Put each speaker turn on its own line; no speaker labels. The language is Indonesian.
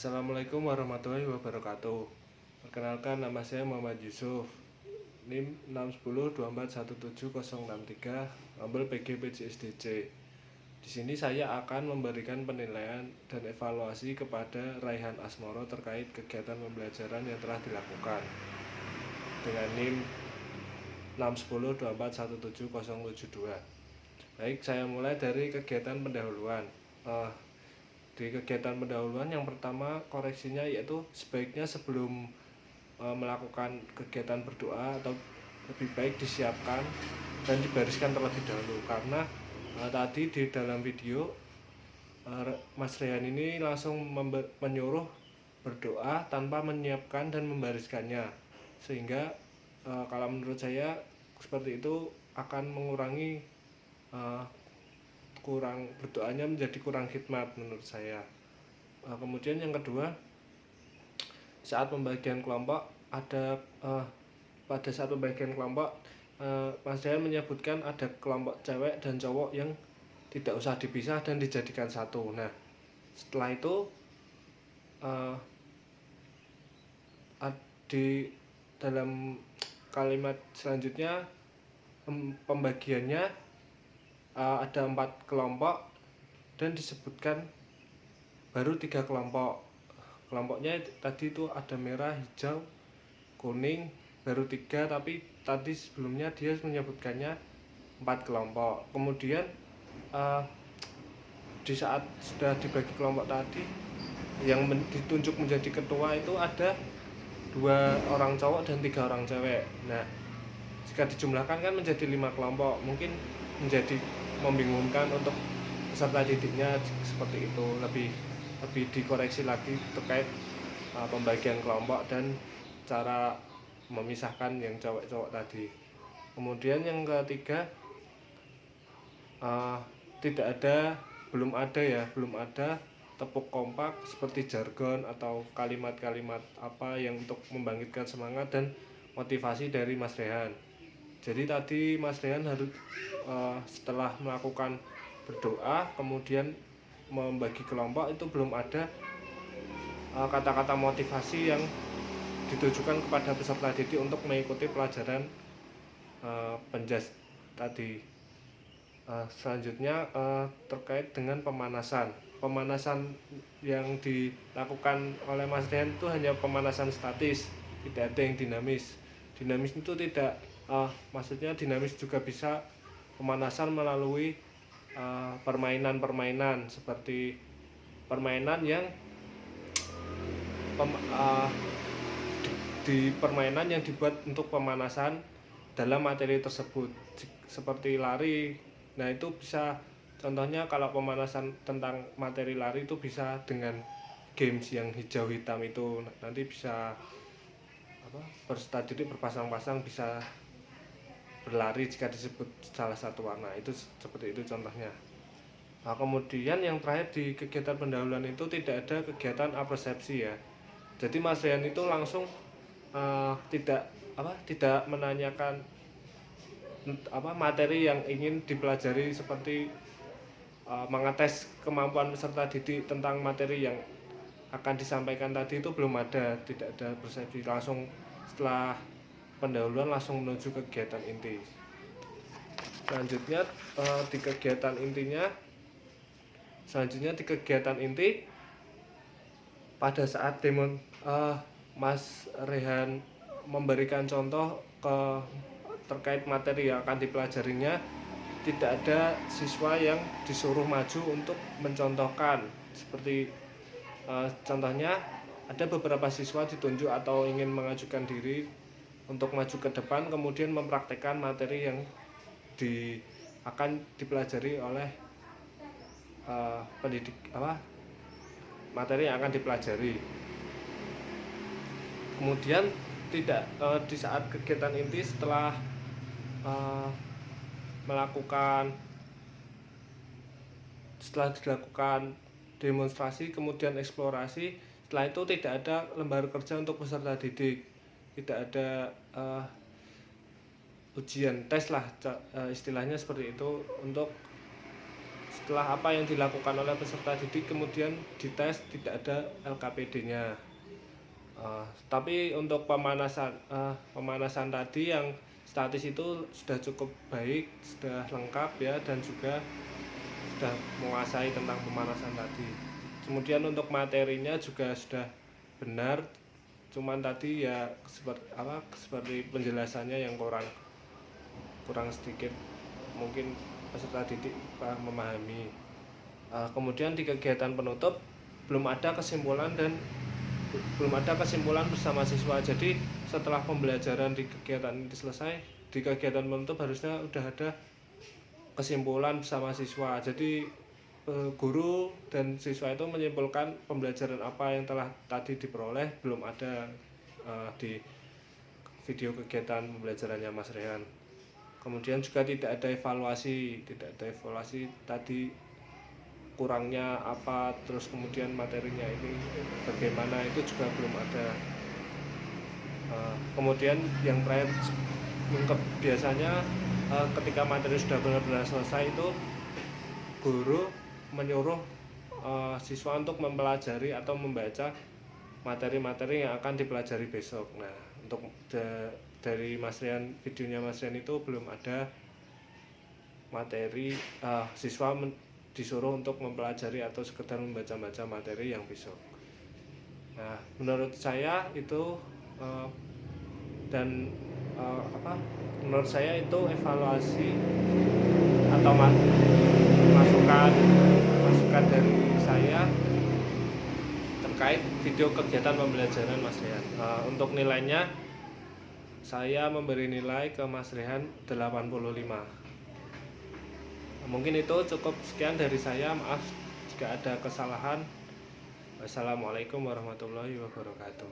Assalamualaikum warahmatullahi wabarakatuh. Perkenalkan, nama saya Muhammad Yusuf. NIM 610241763, label PGPJSDC. Di sini saya akan memberikan penilaian dan evaluasi kepada Raihan Asmoro terkait kegiatan pembelajaran yang telah dilakukan dengan NIM 610241772. Baik, saya mulai dari kegiatan pendahuluan. Di kegiatan pendahuluan yang pertama koreksinya yaitu sebaiknya sebelum melakukan kegiatan berdoa atau lebih baik disiapkan dan dibariskan terlebih dahulu, karena tadi di dalam video Mas Rehan ini langsung menyuruh berdoa tanpa menyiapkan dan membariskannya, sehingga kalau menurut saya seperti itu akan mengurangi kurang berdoanya, menjadi kurang khidmat menurut saya. Kemudian yang kedua, saat pembagian kelompok pada saat pembagian kelompok Mas Dehan menyebutkan ada kelompok cewek dan cowok yang tidak usah dipisah dan dijadikan satu. Nah, setelah itu di dalam kalimat selanjutnya pembagiannya ada 4 kelompok dan disebutkan baru 3 kelompok. Kelompoknya tadi itu ada merah, hijau, kuning, baru 3, tapi tadi sebelumnya dia menyebutkannya 4 kelompok. Kemudian di saat sudah dibagi kelompok tadi, yang ditunjuk menjadi ketua itu ada 2 orang cowok dan 3 orang cewek. Nah, jika dijumlahkan kan menjadi 5 kelompok, mungkin menjadi membingungkan untuk peserta didiknya. Seperti itu, lebih dikoreksi lagi terkait pembagian kelompok dan cara memisahkan yang cowok-cowok tadi. Kemudian yang ketiga, belum ada tepuk kompak seperti jargon atau kalimat-kalimat apa yang untuk membangkitkan semangat dan motivasi dari Mas Rehan. Jadi tadi Mas Rehan harus setelah melakukan berdoa kemudian membagi kelompok itu belum ada kata-kata motivasi yang ditujukan kepada peserta didik untuk mengikuti pelajaran penjas tadi. Selanjutnya terkait dengan pemanasan yang dilakukan oleh Mas Dehan itu hanya pemanasan statis, tidak ada yang dinamis. Dinamis itu tidak maksudnya dinamis juga bisa pemanasan melalui permainan-permainan, seperti permainan yang permainan yang dibuat untuk pemanasan dalam materi tersebut, seperti lari. Nah, itu bisa, contohnya kalau pemanasan tentang materi lari itu bisa dengan games yang hijau hitam itu, nanti bisa peserta didik berpasang-pasang bisa berlari jika disebut salah satu warna. Itu seperti itu contohnya. Nah, kemudian yang terakhir di kegiatan pendahuluan itu tidak ada kegiatan apersepsi ya. Jadi Mas Rian itu langsung tidak menanyakan materi yang ingin dipelajari, seperti mengetes kemampuan peserta didik tentang materi yang akan disampaikan tadi, itu belum ada, tidak ada persepsi. Langsung setelah pendahuluan langsung menuju kegiatan inti. Selanjutnya di kegiatan inti pada saat Mas Rehan memberikan contoh terkait materi yang akan dipelajarinya, tidak ada siswa yang disuruh maju untuk mencontohkan. Seperti contohnya ada beberapa siswa ditunjuk atau ingin mengajukan diri untuk maju ke depan kemudian mempraktekkan materi yang akan dipelajari oleh materi yang akan dipelajari. Kemudian di saat kegiatan inti, setelah dilakukan demonstrasi kemudian eksplorasi, setelah itu tidak ada lembar kerja untuk peserta didik, tidak ada ujian tes lah istilahnya seperti itu, untuk setelah apa yang dilakukan oleh peserta didik kemudian dites tidak ada LKPD-nya. Tapi untuk pemanasan tadi yang statis itu sudah cukup baik, sudah lengkap ya, dan juga sudah menguasai tentang pemanasan tadi. Kemudian untuk materinya juga sudah benar, cuman tadi ya seperti penjelasannya yang kurang sedikit, mungkin peserta didik memahami. Kemudian di kegiatan penutup belum ada kesimpulan bersama siswa. Jadi setelah pembelajaran di kegiatan ini selesai, di kegiatan penutup harusnya udah ada kesimpulan bersama siswa. Jadi guru dan siswa itu menyimpulkan pembelajaran apa yang telah tadi diperoleh, belum ada di video kegiatan pembelajarannya Mas Rehan. Kemudian juga tidak ada evaluasi tadi kurangnya apa, terus kemudian materinya ini bagaimana, itu juga belum ada. Kemudian yang terakhir, biasanya ketika materi sudah benar-benar selesai itu guru menyuruh siswa untuk mempelajari atau membaca materi-materi yang akan dipelajari besok. Nah, untuk dari Mas Rian, videonya Mas Rian itu belum ada materi siswa disuruh untuk mempelajari atau sekedar membaca-baca materi yang besok. Nah, menurut saya itu menurut saya itu evaluasi atau masukan dari saya terkait video kegiatan pembelajaran Mas Rehan. Untuk nilainya saya memberi nilai ke Mas Rehan 85. Mungkin itu cukup, sekian dari saya, maaf jika ada kesalahan. Wassalamualaikum warahmatullahi wabarakatuh.